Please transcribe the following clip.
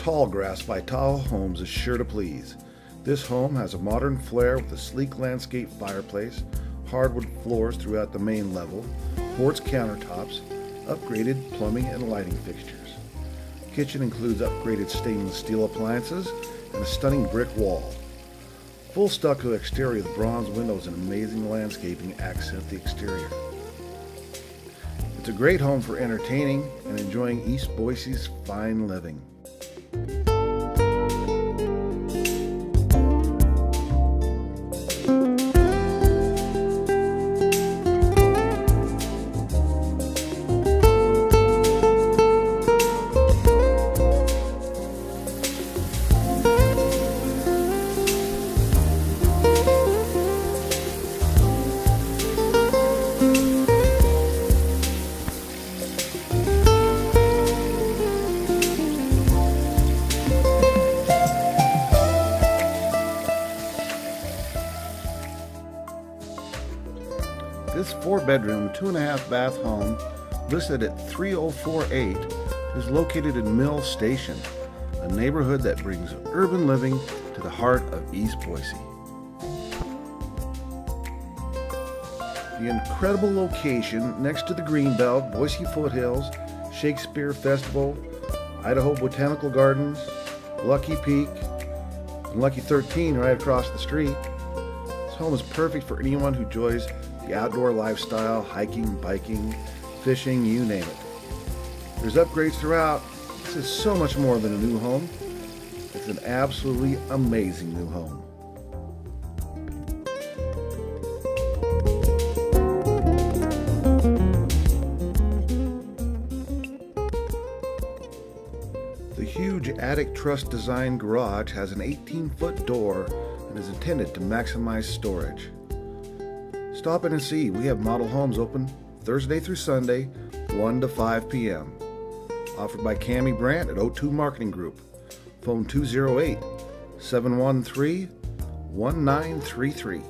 Tall Grass by Tahoe Homes is sure to please. This home has a modern flair with a sleek landscape fireplace, hardwood floors throughout the main level, quartz countertops, upgraded plumbing and lighting fixtures. Kitchen includes upgraded stainless steel appliances and a stunning brick wall. Full stucco exterior with bronze windows and amazing landscaping accent the exterior. It's a great home for entertaining and enjoying East Boise's fine living. This 4-bedroom, 2.5-bath home, listed at 3048, is located in Mill Station, a neighborhood that brings urban living to the heart of East Boise. The incredible location next to the Greenbelt, Boise Foothills, Shakespeare Festival, Idaho Botanical Gardens, Lucky Peak, and Lucky 13 right across the street. This home is perfect for anyone who enjoys the outdoor lifestyle, hiking, biking, fishing, you name it. There's upgrades throughout. This is so much more than a new home. It's an absolutely amazing new home. The huge attic truss design garage has an 18-foot door and is intended to maximize storage. Stop in and see. We have model homes open Thursday through Sunday, 1 to 5 p.m. Offered by Cammie Brandt at O2 Marketing Group. Phone 208-713-1933.